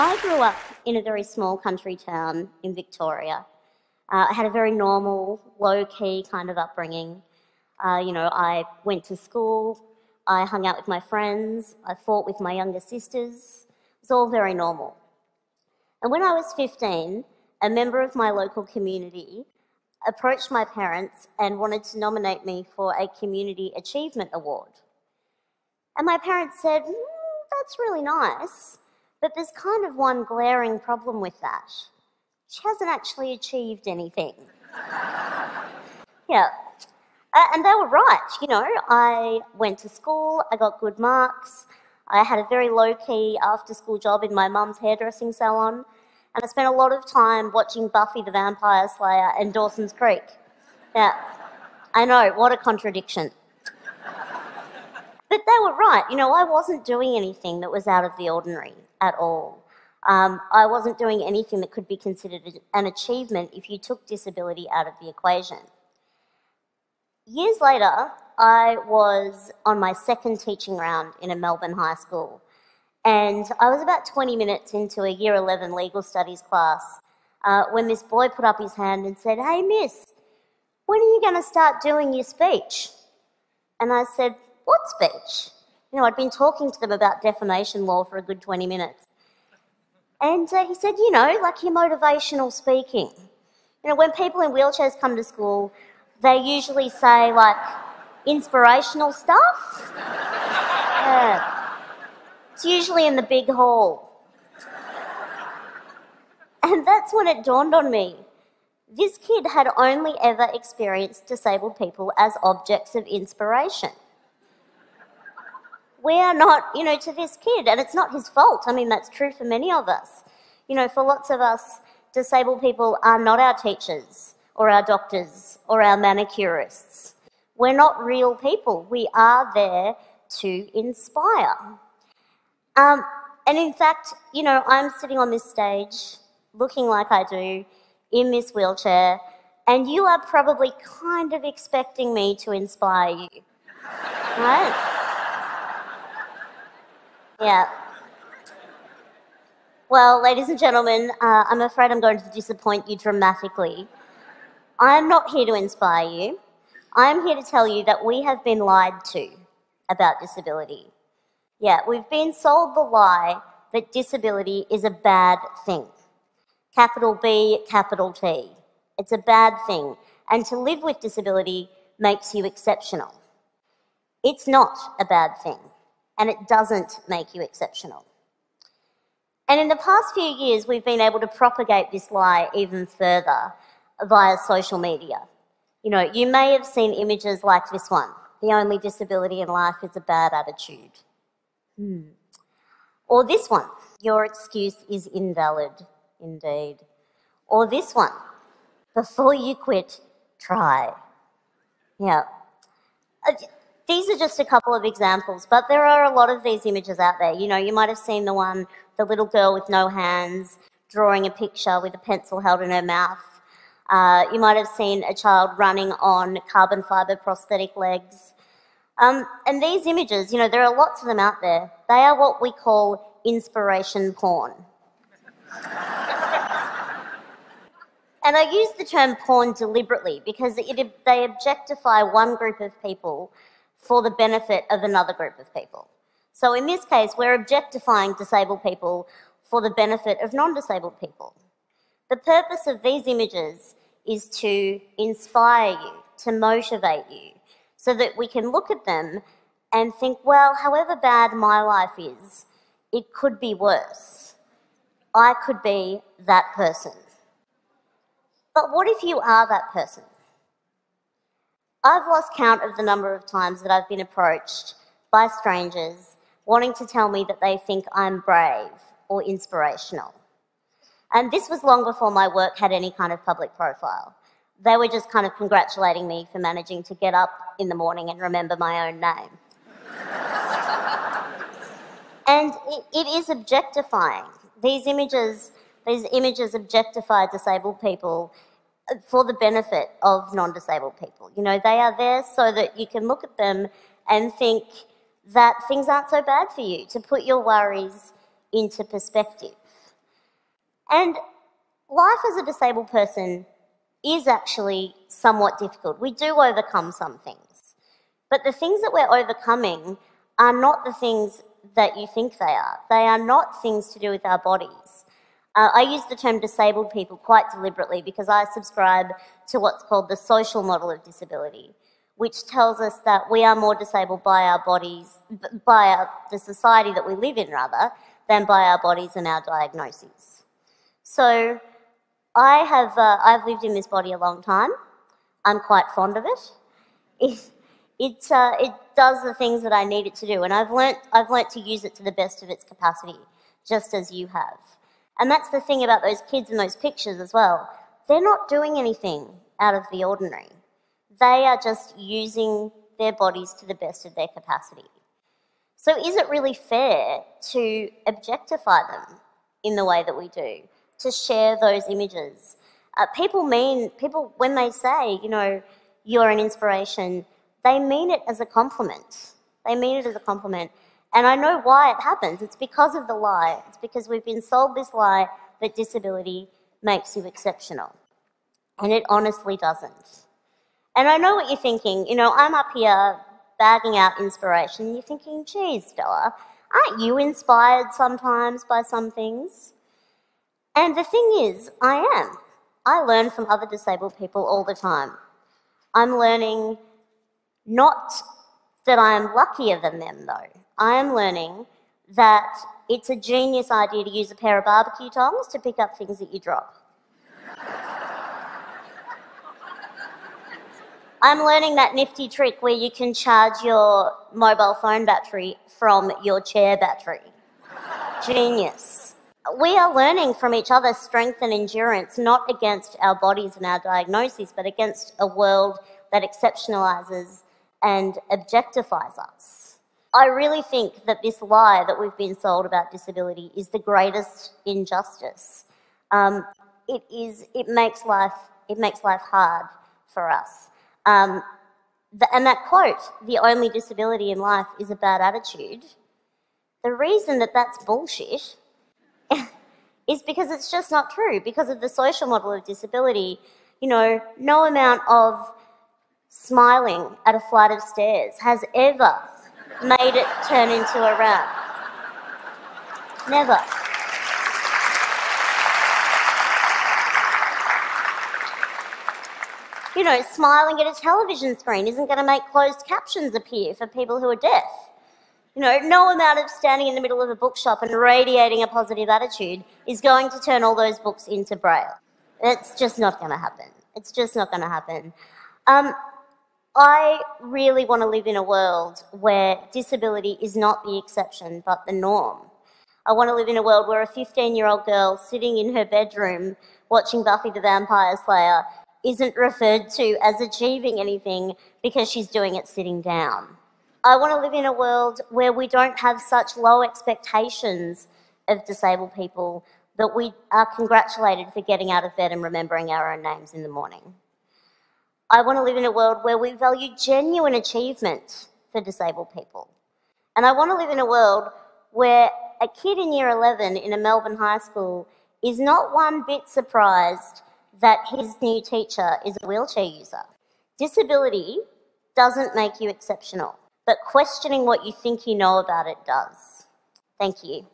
I grew up in a very small country town in Victoria. I had a very normal, low-key kind of upbringing. I went to school, I hung out with my friends, I fought with my younger sisters. It was all very normal. And when I was 15, a member of my local community approached my parents and wanted to nominate me for a Community Achievement Award. And my parents said, that's really nice, but there's kind of one glaring problem with that. She hasn't actually achieved anything. Yeah. And they were right, I went to school, I got good marks, I had a very low-key after-school job in my mum's hairdressing salon, and I spent a lot of time watching Buffy the Vampire Slayer and Dawson's Creek. Yeah, I know, what a contradiction. But they were right, I wasn't doing anything that was out of the ordinary at all. I wasn't doing anything that could be considered an achievement if you took disability out of the equation. Years later, I was on my second teaching round in a Melbourne high school, and I was about 20 minutes into a Year 11 legal studies class when this boy put up his hand and said, "Hey, miss, when are you going to start doing your speech?" And I said, "What speech?" I'd been talking to them about defamation law for a good 20 minutes. And he said, like your motivational speaking. When people in wheelchairs come to school, they usually say, like, inspirational stuff. Yeah. It's usually in the big hall. And that's when it dawned on me. This kid had only ever experienced disabled people as objects of inspiration. We are not, to this kid, and it's not his fault. I mean, that's true for many of us. For lots of us, disabled people are not our teachers or our doctors or our manicurists. We're not real people. We are there to inspire. And in fact, I'm sitting on this stage looking like I do in this wheelchair, and you are probably kind of expecting me to inspire you, right? Yeah. Well, ladies and gentlemen, I'm afraid I'm going to disappoint you dramatically. I'm not here to inspire you. I'm here to tell you that we have been lied to about disability. Yeah, we've been sold the lie that disability is a bad thing. Capital B, capital T. It's a bad thing. And to live with disability makes you exceptional. It's not a bad thing. And it doesn't make you exceptional. And in the past few years, we've been able to propagate this lie even further via social media. You may have seen images like this one. The only disability in life is a bad attitude. Or this one. Your excuse is invalid, indeed. Or this one. Before you quit, try. Yeah. These are just a couple of examples, but there are a lot of these images out there. You might have seen the little girl with no hands drawing a picture with a pencil held in her mouth. You might have seen a child running on carbon fibre prosthetic legs. And these images, there are lots of them out there. They are what we call inspiration porn. And I use the term porn deliberately because they objectify one group of people for the benefit of another group of people. So in this case, we're objectifying disabled people for the benefit of non-disabled people. The purpose of these images is to inspire you, to motivate you, so that we can look at them and think, well, however bad my life is, it could be worse. I could be that person. But what if you are that person? I've lost count of the number of times that I've been approached by strangers wanting to tell me that they think I'm brave or inspirational. And this was long before my work had any kind of public profile. They were just kind of congratulating me for managing to get up in the morning and remember my own name. And it is objectifying. These images objectify disabled people for the benefit of non-disabled people. They are there so that you can look at them and think that things aren't so bad for you, to put your worries into perspective. And life as a disabled person is actually somewhat difficult. We do overcome some things. But the things that we're overcoming are not the things that you think they are. They are not things to do with our bodies. I use the term disabled people quite deliberately because I subscribe to what's called the social model of disability, which tells us that we are more disabled by our bodies, the society that we live in rather, than by our bodies and our diagnoses. So I've lived in this body a long time. I'm quite fond of it. It does the things that I need it to do, and I've learnt to use it to the best of its capacity, just as you have. And that's the thing about those kids in those pictures as well. They're not doing anything out of the ordinary. They are just using their bodies to the best of their capacity. So is it really fair to objectify them in the way that we do, to share those images? People, when they say, you know, you're an inspiration, they mean it as a compliment. They mean it as a compliment. And I know why it happens. It's because of the lie. It's because we've been sold this lie that disability makes you exceptional. And it honestly doesn't. And I know what you're thinking. You know, I'm up here bagging out inspiration, and you're thinking, geez, Stella, aren't you inspired sometimes by some things? And the thing is, I am. I learn from other disabled people all the time. I'm learning not that I'm luckier than them, though. I am learning that it's a genius idea to use a pair of barbecue tongs to pick up things that you drop. I'm learning that nifty trick where you can charge your mobile phone battery from your chair battery. Genius. We are learning from each other strength and endurance, not against our bodies and our diagnoses, but against a world that exceptionalises and objectifies us. I really think that this lie that we've been sold about disability is the greatest injustice. It makes life hard for us. And that quote, "the only disability in life is a bad attitude," the reason that that's bullshit is because it's just not true. Because of the social model of disability, you know, no amount of smiling at a flight of stairs has ever made it turn into a rap. Never. You know, smiling at a television screen isn't going to make closed captions appear for people who are deaf. You know, no amount of standing in the middle of a bookshop and radiating a positive attitude is going to turn all those books into Braille. It's just not going to happen. It's just not going to happen. I really want to live in a world where disability is not the exception but the norm. I want to live in a world where a 15-year-old girl sitting in her bedroom watching Buffy the Vampire Slayer isn't referred to as achieving anything because she's doing it sitting down. I want to live in a world where we don't have such low expectations of disabled people that we are congratulated for getting out of bed and remembering our own names in the morning. I want to live in a world where we value genuine achievement for disabled people. And I want to live in a world where a kid in year 11 in a Melbourne high school is not one bit surprised that his new teacher is a wheelchair user. Disability doesn't make you exceptional, but questioning what you think you know about it does. Thank you.